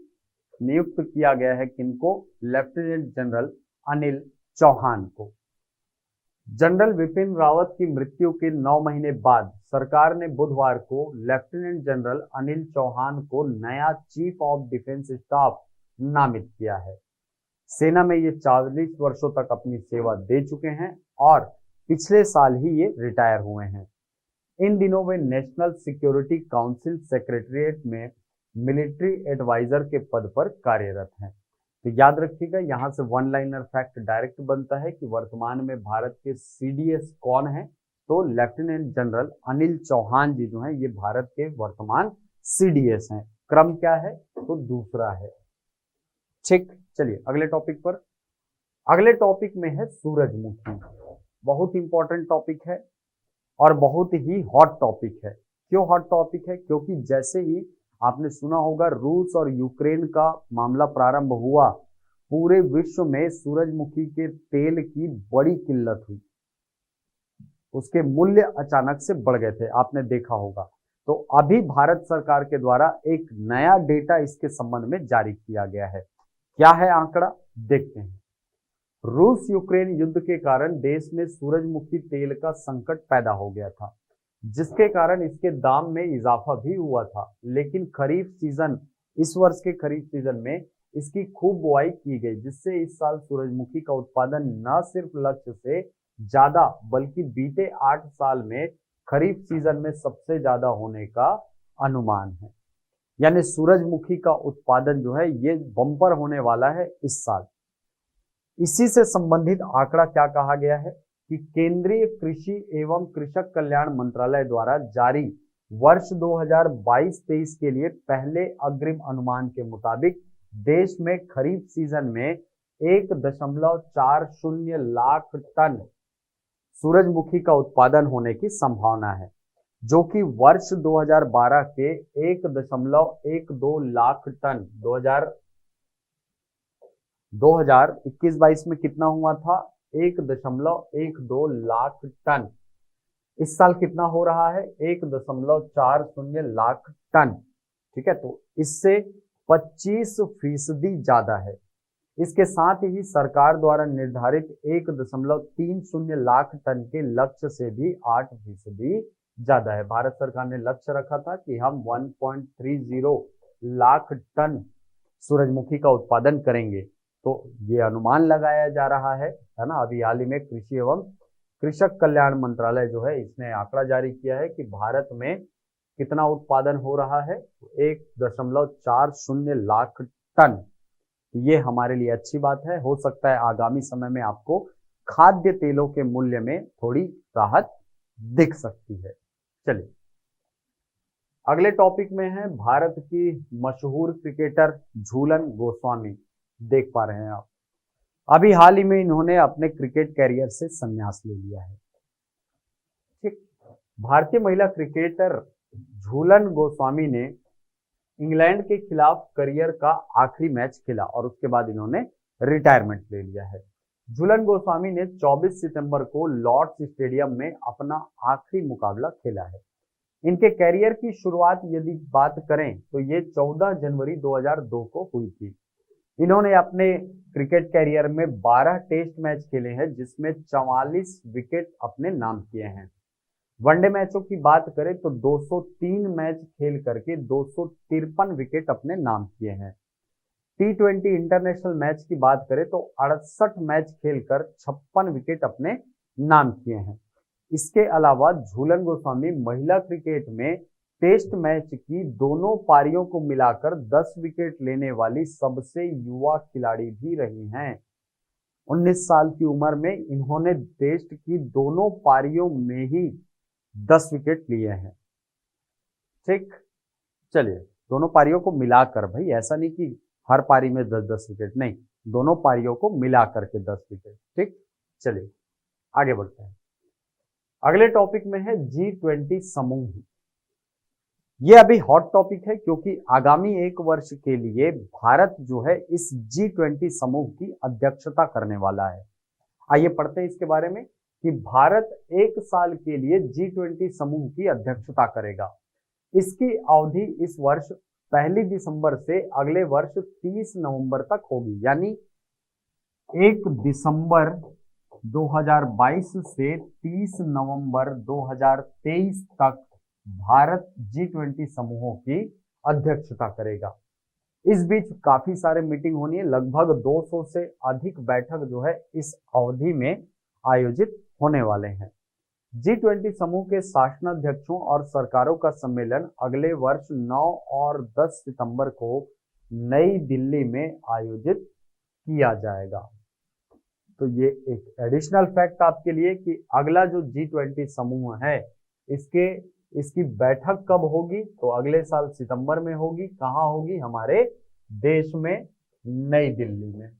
नियुक्त किया गया है किनको? लेफ्टिनेंट जनरल अनिल चौहान को। जनरल विपिन रावत की मृत्यु के 9 महीने बाद सरकार ने बुधवार को लेफ्टिनेंट जनरल अनिल चौहान को नया चीफ ऑफ डिफेंस स्टाफ नामित किया है। सेना में ये 40 वर्षों तक अपनी सेवा दे चुके हैं और पिछले साल ही ये रिटायर हुए हैं। इन दिनों वे नेशनल सिक्योरिटी काउंसिल सेक्रेटरीट में मिलिट्री एडवाइजर के पद पर कार्यरत हैं। तो याद रखिएगा, यहां से वन लाइनर फैक्ट डायरेक्ट बनता है कि वर्तमान में भारत के सीडीएस कौन है, तो लेफ्टिनेंट जनरल अनिल चौहान जी जो हैं ये भारत के वर्तमान सीडीएस हैं। क्रम क्या है? तो दूसरा है। ठीक, चलिए अगले टॉपिक पर। अगले टॉपिक में है सूरजमुखी। बहुत इंपॉर्टेंट टॉपिक है और बहुत ही हॉट टॉपिक है। क्यों हॉट टॉपिक है? क्योंकि जैसे ही आपने सुना होगा रूस और यूक्रेन का मामला प्रारंभ हुआ, पूरे विश्व में सूरजमुखी के तेल की बड़ी किल्लत हुई, उसके मूल्य अचानक से बढ़ गए थे, आपने देखा होगा। तो अभी भारत सरकार के द्वारा एक नया डेटा इसके संबंध में जारी किया गया है। क्या है आंकड़ा? देखते हैं। रूस यूक्रेन युद्ध के कारण देश में सूरजमुखी तेल का संकट पैदा हो गया था, जिसके कारण इसके दाम में इजाफा भी हुआ था। लेकिन खरीफ सीजन, इस वर्ष के खरीफ सीजन में इसकी खूब बुआई की गई, जिससे इस साल सूरजमुखी का उत्पादन न सिर्फ लक्ष्य से ज्यादा बल्कि बीते 8 साल में खरीफ सीजन में सबसे ज्यादा होने का अनुमान है। यानी सूरजमुखी का उत्पादन जो है ये बम्पर होने वाला है इस साल। इसी से संबंधित आंकड़ा क्या कहा गया है कि केंद्रीय कृषि एवं कृषक कल्याण मंत्रालय द्वारा जारी वर्ष 2022-23 के लिए पहले अग्रिम अनुमान के मुताबिक देश में खरीफ सीजन में 1.40 लाख टन सूरजमुखी का उत्पादन होने की संभावना है, जो कि वर्ष 2012 के 1.12 लाख टन 2021-22 में कितना हुआ था? 1.12 लाख टन। इस साल कितना हो रहा है? 1.40 लाख टन। ठीक है, तो इससे 25% ज्यादा है। इसके साथ ही सरकार द्वारा निर्धारित 1.30 लाख टन के लक्ष्य से भी 8% ज्यादा है। भारत सरकार ने लक्ष्य रखा था कि हम 1.30 लाख टन सूरजमुखी का उत्पादन करेंगे, तो ये अनुमान लगाया जा रहा है ना। अभी हाल ही में कृषि एवं कृषक कल्याण मंत्रालय जो है इसने आंकड़ा जारी किया है कि भारत में कितना उत्पादन हो रहा है? 1.40 लाख टन। ये हमारे लिए अच्छी बात है। हो सकता है आगामी समय में आपको खाद्य तेलों के मूल्य में थोड़ी राहत दिख सकती है। चलिए अगले टॉपिक में है भारत की मशहूर क्रिकेटर झूलन गोस्वामी। देख पा रहे हैं आप, अभी हाल ही में इन्होंने अपने क्रिकेट कैरियर से संन्यास ले लिया है। ठीक, भारतीय महिला क्रिकेटर झूलन गोस्वामी ने इंग्लैंड के खिलाफ करियर का आखिरी मैच खेला और उसके बाद इन्होंने रिटायरमेंट ले लिया है। झूलन गोस्वामी ने 24 सितंबर को लॉर्ड्स स्टेडियम में अपना आखिरी मुकाबला खेला है। इनके कैरियर की शुरुआत यदि बात करें तो ये 14 जनवरी 2002 को हुई थी। इन्होंने अपने क्रिकेट कैरियर में 12 टेस्ट मैच खेले हैं, जिसमें 44 विकेट अपने नाम किए हैं। वनडे मैचों की बात करें तो 203 मैच खेल करके 253 विकेट अपने नाम किए हैं। T20 इंटरनेशनल मैच की बात करें तो 68 मैच खेलकर 56 विकेट अपने नाम किए हैं। इसके अलावा झूलन गोस्वामी महिला क्रिकेट में टेस्ट मैच की दोनों पारियों को मिलाकर 10 विकेट लेने वाली सबसे युवा खिलाड़ी भी रही हैं। 19 साल की उम्र में इन्होंने टेस्ट की दोनों पारियों में ही 10 विकेट लिए हैं। ठीक, चलिए दोनों पारियों को मिलाकर, भाई ऐसा नहीं कि हर पारी में 10-10 विकेट, नहीं, दोनों पारियों को मिला करके 10 विकेट। ठीक, चलिए आगे बढ़ते हैं। अगले टॉपिक में है G20 समूह। ये अभी हॉट टॉपिक है क्योंकि आगामी 1 वर्ष के लिए भारत जो है इस G20 समूह की अध्यक्षता करने वाला है। आइए पढ़ते हैं इसके बारे में कि भारत 1 साल के लिए G20 समूह की अध्यक्षता करेगा। इसकी अवधि इस वर्ष 1 दिसंबर से अगले वर्ष 30 नवंबर तक होगी, यानी 1 दिसंबर 2022 से 30 नवंबर 2023 तक भारत G20 समूहों की अध्यक्षता करेगा। इस बीच काफी सारे मीटिंग होनी है, लगभग 200 से अधिक बैठक जो है इस अवधि में आयोजित होने वाले हैं। G20 समूह के शासनाध्यक्षों और सरकारों का सम्मेलन अगले वर्ष 9 और 10 सितंबर को नई दिल्ली में आयोजित किया जाएगा। तो ये एक एडिशनल फैक्ट आपके लिए कि अगला जो G20 समूह है इसकी बैठक कब होगी, तो अगले साल सितंबर में होगी। कहाँ होगी? हमारे देश में, नई दिल्ली में।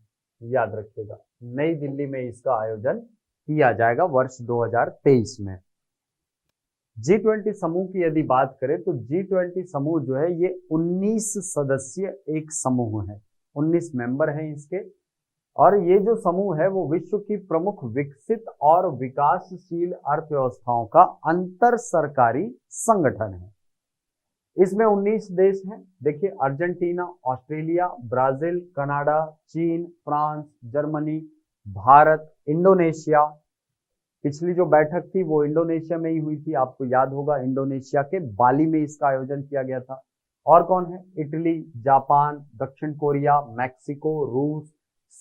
याद रखिएगा, नई दिल्ली में इसका आयोजन किया जाएगा वर्ष 2023 में। G20 समूह की यदि बात करें तो G20 समूह जो है ये 19 सदस्य एक समूह है, 19 मेंबर हैं इसके। और ये जो समूह है वो विश्व की प्रमुख विकसित और विकासशील अर्थव्यवस्थाओं का अंतर सरकारी संगठन है। इसमें 19 देश हैं। देखिए, अर्जेंटीना, ऑस्ट्रेलिया, ब्राजील, कनाडा, चीन, फ्रांस, जर्मनी, भारत, इंडोनेशिया। पिछली जो बैठक थी वो इंडोनेशिया में ही हुई थी, आपको याद होगा, इंडोनेशिया के बाली में इसका आयोजन किया गया था। और कौन है? इटली, जापान, दक्षिण कोरिया, मैक्सिको, रूस,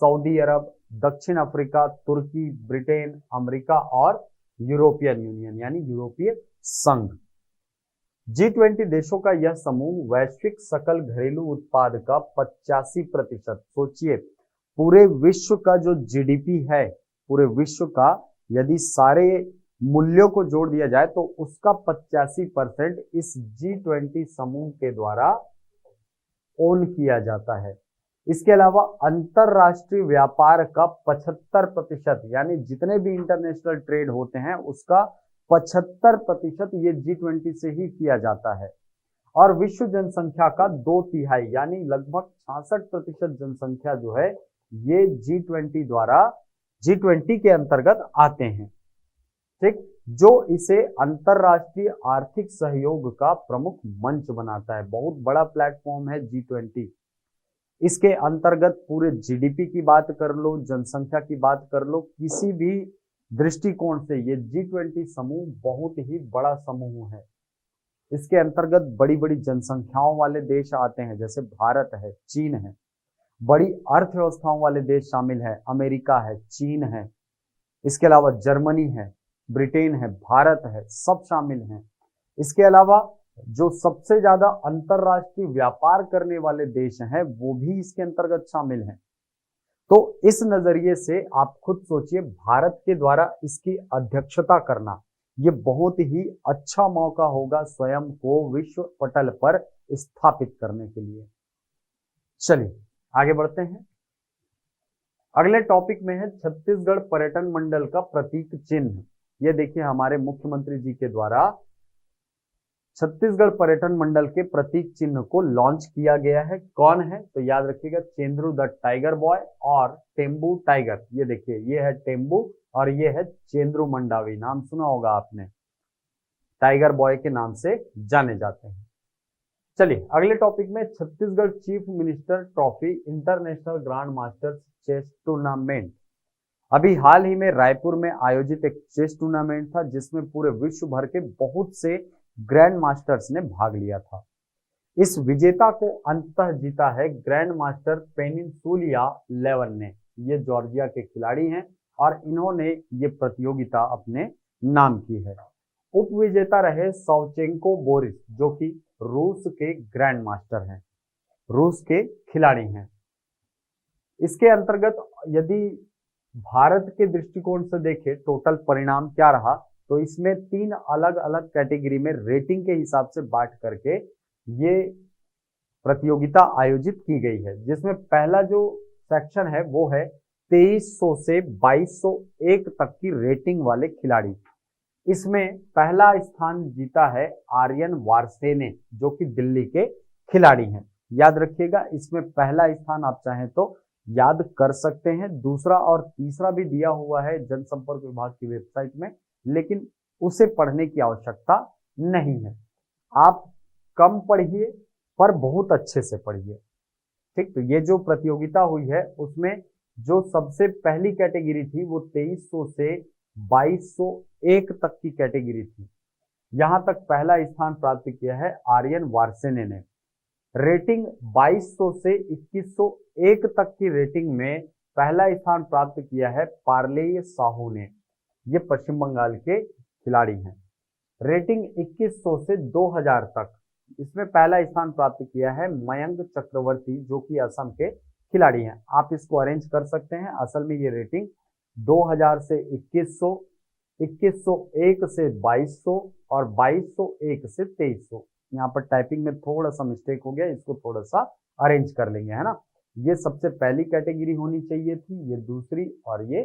सऊदी अरब, दक्षिण अफ्रीका, तुर्की, ब्रिटेन, अमेरिका और यूरोपियन यूनियन यानी यूरोपीय संघ। G20 देशों का यह समूह वैश्विक सकल घरेलू उत्पाद का 85%, सोचिए पूरे विश्व का जो जीडीपी है, पूरे विश्व का यदि सारे मूल्यों को जोड़ दिया जाए तो उसका 85% इस G20 समूह के द्वारा ओन किया जाता है। इसके अलावा अंतरराष्ट्रीय व्यापार का 75%, यानी जितने भी इंटरनेशनल ट्रेड होते हैं उसका 75% ये G20 से ही किया जाता है। और विश्व जनसंख्या का 2/3 यानी लगभग 66% जनसंख्या जो है ये G20 के अंतर्गत आते हैं। ठीक, जो इसे अंतरराष्ट्रीय आर्थिक सहयोग का प्रमुख मंच बनाता है। बहुत बड़ा प्लेटफॉर्म है G20। इसके अंतर्गत पूरे जीडीपी की बात कर लो, जनसंख्या की बात कर लो, किसी भी दृष्टिकोण से ये G20 समूह बहुत ही बड़ा समूह है। इसके अंतर्गत बड़ी बड़ी जनसंख्याओं वाले देश आते हैं, जैसे भारत है, चीन है। बड़ी अर्थव्यवस्थाओं वाले देश शामिल है, अमेरिका है, चीन है। इसके अलावा जर्मनी है, ब्रिटेन है, भारत है, सब शामिल हैं। इसके अलावा जो सबसे ज्यादा अंतरराष्ट्रीय व्यापार करने वाले देश हैं वो भी इसके अंतर्गत शामिल हैं। तो इस नजरिए से आप खुद सोचिए, भारत के द्वारा इसकी अध्यक्षता करना ये बहुत ही अच्छा मौका होगा स्वयं को विश्व पटल पर स्थापित करने के लिए। चलिए आगे बढ़ते हैं। अगले टॉपिक में है छत्तीसगढ़ पर्यटन मंडल का प्रतीक चिन्ह। ये देखिए, हमारे मुख्यमंत्री जी के द्वारा छत्तीसगढ़ पर्यटन मंडल के प्रतीक चिन्ह को लॉन्च किया गया है। कौन है? तो याद रखिएगा, चेंद्रू द टाइगर बॉय और टेम्बू टाइगर। ये देखिए, ये है टेम्बू और ये है चेंद्रू मंडावी। नाम सुना होगा आपने, टाइगर बॉय के नाम से जाने जाते हैं। चलिए अगले टॉपिक में Chhattisgarh chief minister trophy international grand masters chess tournament. अभी हाल ही में रायपुर में आयोजित एक चेस टूर्नामेंट था जिसमें पूरे विश्व भर के बहुत से ग्रैंड मास्टर्स ने भाग लिया था। इस विजेता को अंततः जीता है ग्रैंड मास्टर पेनिनसुलिया लेवन ने। ये जॉर्जिया के खिलाड़ी हैं और इन्होंने ये प्रतियोगिता अपने नाम की है। उप विजेता रहे सावचेंको बोरिस, जो कि रूस के ग्रैंड मास्टर हैं, रूस के खिलाड़ी हैं। इसके अंतर्गत यदि भारत के दृष्टिकोण से देखें टोटल परिणाम क्या रहा, तो इसमें 3 अलग अलग कैटेगरी में रेटिंग के हिसाब से बांट करके ये प्रतियोगिता आयोजित की गई है, जिसमें पहला जो सेक्शन है वो है 2300 से 2201 तक की रेटिंग वाले खिलाड़ी। इसमें पहला स्थान जीता है आर्यन वारसेने, जो कि दिल्ली के खिलाड़ी हैं। याद रखिएगा, इसमें पहला स्थान आप चाहें तो याद कर सकते हैं, दूसरा और तीसरा भी दिया हुआ है जनसंपर्क विभाग की वेबसाइट में, लेकिन उसे पढ़ने की आवश्यकता नहीं है। आप कम पढ़िए पर बहुत अच्छे से पढ़िए। ठीक, तो ये जो प्रतियोगिता हुई है उसमें जो सबसे पहली कैटेगरी थी वो 2300 से 2201 तक की कैटेगरी थी। यहां तक पहला स्थान प्राप्त किया है आर्यन वारसेने ने। रेटिंग 2200 से 2101 तक की रेटिंग में पहला स्थान प्राप्त किया है पार्लेय साहू ने। ये पश्चिम बंगाल के खिलाड़ी हैं। रेटिंग 2100 से 2000 तक, इसमें पहला स्थान प्राप्त किया है मयंक चक्रवर्ती, जो कि असम के खिलाड़ी हैं। आप इसको अरेंज कर सकते हैं। असल में ये रेटिंग 2000 से 2100, 2101 से 2200 और 2201 से 2300। यहाँ पर टाइपिंग में थोड़ा सा मिस्टेक हो गया, इसको थोड़ा सा अरेंज कर लेंगे, है ना। ये सबसे पहली कैटेगरी होनी चाहिए थी, ये दूसरी और ये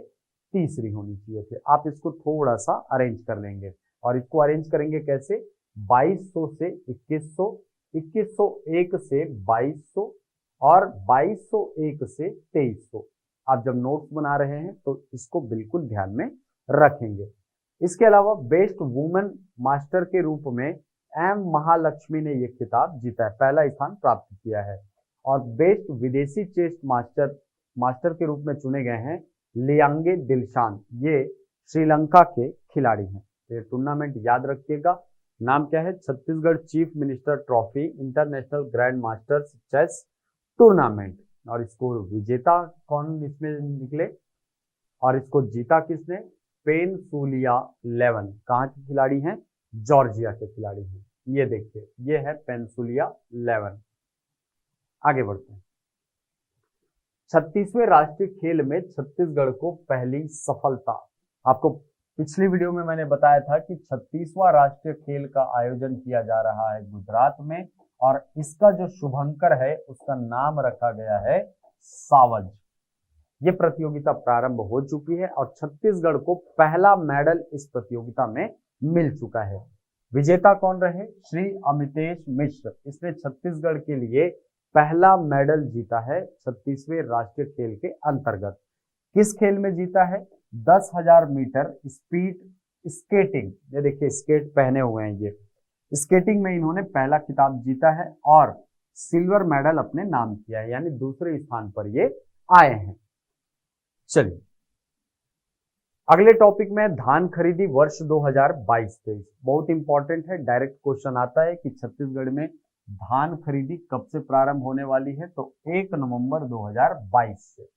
तीसरी होनी चाहिए थी। आप इसको थोड़ा सा अरेंज कर लेंगे। और इसको अरेंज करेंगे कैसे, 2200 से 2100, 2101 से 2200 और 2201 से 2300। आप जब नोट्स बना रहे हैं तो इसको बिल्कुल ध्यान में रखेंगे। इसके अलावा बेस्ट वुमेन मास्टर के रूप में एम महालक्ष्मी ने यह खिताब जीता है, पहला स्थान प्राप्त किया है। और बेस्ट विदेशी चेस मास्टर के रूप में चुने गए हैं लियांगे दिलशान, ये श्रीलंका के खिलाड़ी हैं। ये टूर्नामेंट याद रखिएगा, नाम क्या है, Chhattisgarh chief minister trophy international grand masters chess tournament. और इसको विजेता कौन इसमें निकले और इसको जीता किसने, पेनसुलिया लेवन। कहाँ के खिलाड़ी हैं, जॉर्जिया के खिलाड़ी हैं। ये देखिए, ये है पेनसुलिया लेवन। आगे बढ़ते हैं। 36वें राष्ट्रीय खेल में छत्तीसगढ़ को पहली सफलता। आपको पिछली वीडियो में मैंने बताया था कि 36वां राष्ट्रीय खेल का आयोजन किया जा रहा है गुजरात में, और इसका जो शुभंकर है उसका नाम रखा गया है सावज। ये प्रतियोगिता प्रारंभ हो चुकी है और छत्तीसगढ़ को पहला मेडल इस प्रतियोगिता में मिल चुका है। विजेता कौन रहे, श्री अमितेश मिश्र। इसने छत्तीसगढ़ के लिए पहला मेडल जीता है 36वें राष्ट्रीय खेल के अंतर्गत। किस खेल में जीता है, 10,000 मीटर स्पीड स्केटिंग। ये देखिए स्केट पहने हुए हैं, ये स्केटिंग में इन्होंने पहला खिताब जीता है और सिल्वर मेडल अपने नाम किया है, यानी दूसरे स्थान पर ये आए हैं। चलिए अगले टॉपिक में धान खरीदी वर्ष 2022-23। बहुत इंपॉर्टेंट है, डायरेक्ट क्वेश्चन आता है कि छत्तीसगढ़ में धान खरीदी कब से प्रारंभ होने वाली है, तो 1 नवंबर 2022 से।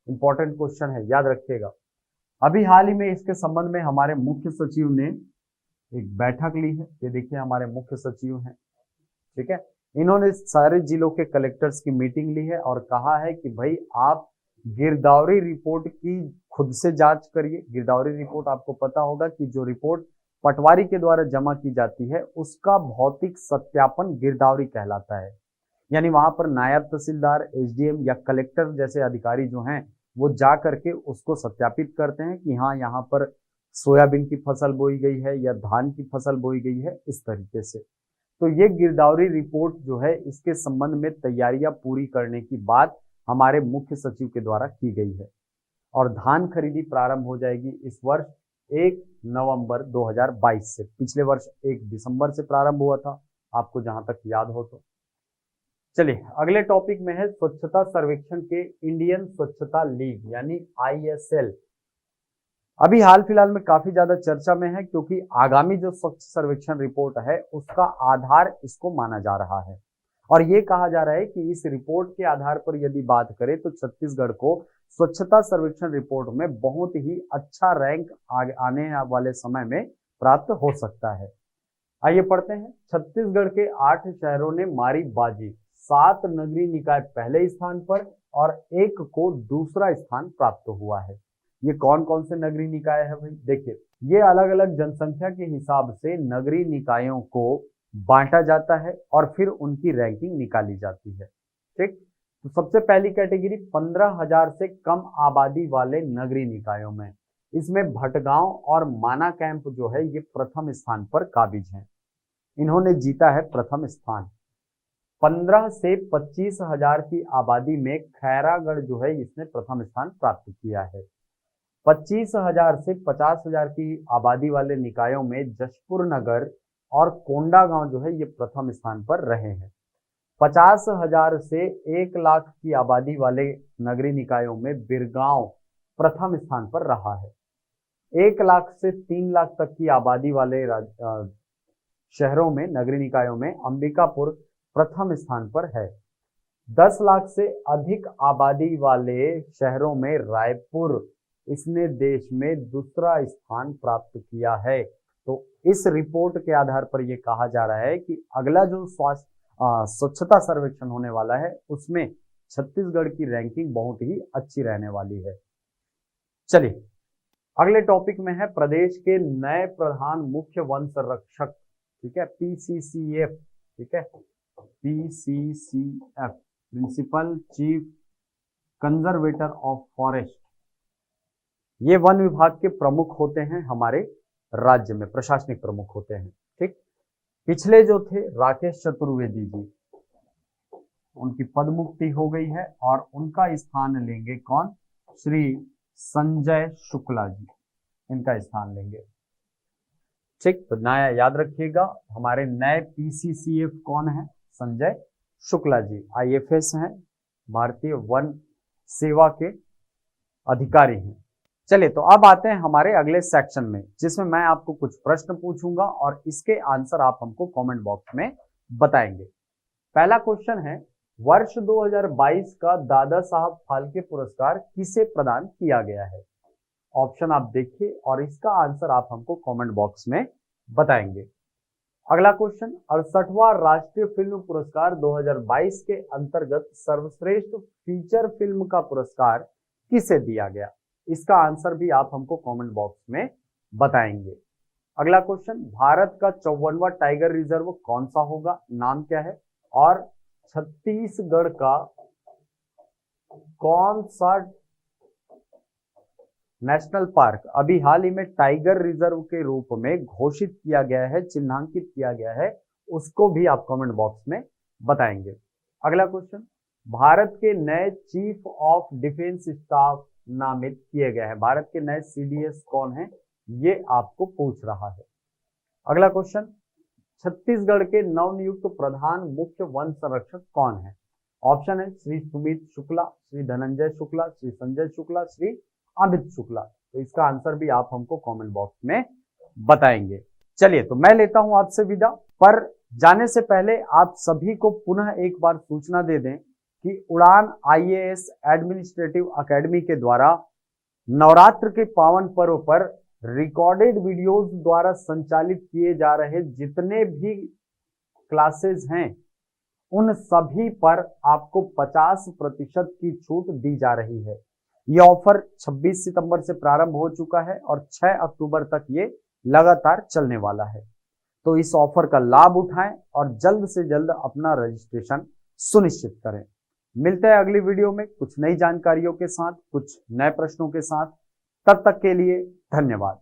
इंपॉर्टेंट क्वेश्चन है, याद रखिएगा। अभी हाल ही में इसके संबंध में हमारे मुख्य सचिव ने एक बैठक ली है। ये देखिए हमारे मुख्य सचिव हैं, ठीक है। इन्होंने सारे जिलों के कलेक्टर्स की मीटिंग ली है और कहा है कि भाई आप गिरदावरी रिपोर्ट की खुद से जांच करिए। गिरदावरी रिपोर्ट आपको पता होगा कि जो रिपोर्ट पटवारी के द्वारा जमा की जाती है उसका भौतिक सत्यापन गिरदावरी कहलाता है। यानी वहां पर नायब तहसीलदार, एसडीएम या कलेक्टर जैसे अधिकारी जो हैं वो जा करके उसको सत्यापित करते हैं कि हाँ यहाँ पर सोयाबीन की फसल बोई गई है या धान की फसल बोई गई है, इस तरीके से। तो ये गिरदावरी रिपोर्ट जो है इसके संबंध में तैयारियां पूरी करने की बात हमारे मुख्य सचिव के द्वारा की गई है और धान खरीदी प्रारंभ हो जाएगी इस वर्ष 1 नवंबर 2022 से। पिछले वर्ष 1 दिसंबर से प्रारंभ हुआ था, आपको जहां तक याद हो तो। चलिए अगले टॉपिक में है स्वच्छता सर्वेक्षण के इंडियन स्वच्छता लीग यानी ISL। अभी हाल फिलहाल में काफी ज्यादा चर्चा में है क्योंकि आगामी जो स्वच्छ सर्वेक्षण रिपोर्ट है उसका आधार इसको माना जा रहा है और ये कहा जा रहा है कि इस रिपोर्ट के आधार पर यदि बात करें तो छत्तीसगढ़ को स्वच्छता सर्वेक्षण रिपोर्ट में बहुत ही अच्छा रैंक आने वाले समय में प्राप्त हो सकता है। आइए पढ़ते हैं। छत्तीसगढ़ के 8 शहरों ने मारी बाजी, 7 नगरीय निकाय पहले स्थान पर और 1 को दूसरा स्थान प्राप्त हुआ है। ये कौन कौन से नगरीय निकाय है भाई? देखिए, ये अलग अलग जनसंख्या के हिसाब से नगरीय निकायों को बांटा जाता है और फिर उनकी रैंकिंग निकाली जाती है। ठीक, तो सबसे पहली कैटेगरी 15,000 से कम आबादी वाले नगरीय निकायों में, इसमें भटगांव और माना कैंप जो है ये प्रथम स्थान पर काबिज हैं। इन्होंने जीता है प्रथम स्थान। 15 से 25,000 की आबादी में खैरागढ़ जो है इसने प्रथम स्थान प्राप्त किया है। 25,000 से 50,000 की आबादी वाले निकायों में जशपुर नगर और कोंडागांव जो है ये प्रथम स्थान पर रहे हैं। 50,000 से 1 लाख की आबादी वाले नगरीय निकायों में बिरगांव प्रथम स्थान पर रहा है। 1 लाख से 3 लाख तक की आबादी वाले शहरों में, नगरीय निकायों में अंबिकापुर प्रथम स्थान पर है। 10 लाख से अधिक आबादी वाले शहरों में रायपुर, इसने देश में दूसरा स्थान प्राप्त किया है। तो इस रिपोर्ट के आधार पर यह कहा जा रहा है कि अगला जो स्वच्छता सर्वेक्षण होने वाला है उसमें छत्तीसगढ़ की रैंकिंग बहुत ही अच्छी रहने वाली है। चलिए अगले टॉपिक में है प्रदेश के नए प्रधान मुख्य वन संरक्षक, ठीक है, PCCF, ठीक है, PCCF, principal chief conservator of forest. ये वन विभाग के प्रमुख होते हैं, हमारे राज्य में प्रशासनिक प्रमुख होते हैं। ठीक, पिछले जो थे राकेश चतुर्वेदी जी, उनकी पद मुक्ति हो गई है और उनका स्थान लेंगे कौन? श्री संजय शुक्ला जी, इनका स्थान लेंगे। ठीक, तो नया याद रखिएगा, हमारे नए PCCF कौन है? संजय शुक्ला जी, IFS हैं, भारतीय वन सेवा के अधिकारी हैं। चलिए तो अब आते हैं हमारे अगले सेक्शन में, जिसमें मैं आपको कुछ प्रश्न पूछूंगा और इसके आंसर आप हमको कमेंट बॉक्स में बताएंगे। पहला क्वेश्चन है, वर्ष 2022 का दादा साहब फाल्के पुरस्कार किसे प्रदान किया गया है? ऑप्शन आप देखिए और इसका आंसर आप हमको कमेंट बॉक्स में बताएंगे। अगला क्वेश्चन, 68वां राष्ट्रीय फिल्म पुरस्कार 2022 के अंतर्गत सर्वश्रेष्ठ फीचर फिल्म का पुरस्कार किसे दिया गया? इसका आंसर भी आप हमको कमेंट बॉक्स में बताएंगे। अगला क्वेश्चन, भारत का 54वां टाइगर रिजर्व कौन सा होगा? नाम क्या है? और छत्तीसगढ़ का कौन सा नेशनल पार्क अभी हाल ही में टाइगर रिजर्व के रूप में घोषित किया गया है, चिन्हांकित किया गया है, उसको भी आप कमेंट बॉक्स में बताएंगे। अगला क्वेश्चन, भारत के नए चीफ ऑफ डिफेंस स्टाफ नामित किए गए हैं। भारत के नए CDS कौन है? ये आपको पूछ रहा है। अगला क्वेश्चन, छत्तीसगढ़ के नवनियुक्त प्रधान मुख्य वन संरक्षक कौन है? ऑप्शन है श्री सुमित शुक्ला, श्री धनंजय शुक्ला, श्री संजय शुक्ला, श्री अमित शुक्ला। तो इसका आंसर भी आप हमको कमेंट बॉक्स में बताएंगे। चलिए तो मैं लेता हूं आपसे विदा, पर जाने से पहले आप सभी को पुनः एक बार सूचना दे दें कि उड़ान IAS एडमिनिस्ट्रेटिव अकेडमी के द्वारा नवरात्र के पावन पर्व पर रिकॉर्डेड वीडियोस द्वारा संचालित किए जा रहे जितने भी क्लासेस हैं उन सभी पर आपको 50% की छूट दी जा रही है। यह ऑफर 26 सितंबर से प्रारंभ हो चुका है और 6 अक्टूबर तक ये लगातार चलने वाला है। तो इस ऑफर का लाभ उठाएं और जल्द से जल्द अपना रजिस्ट्रेशन सुनिश्चित करें। मिलते हैं अगली वीडियो में कुछ नई जानकारियों के साथ, कुछ नए प्रश्नों के साथ। तब तक के लिए धन्यवाद।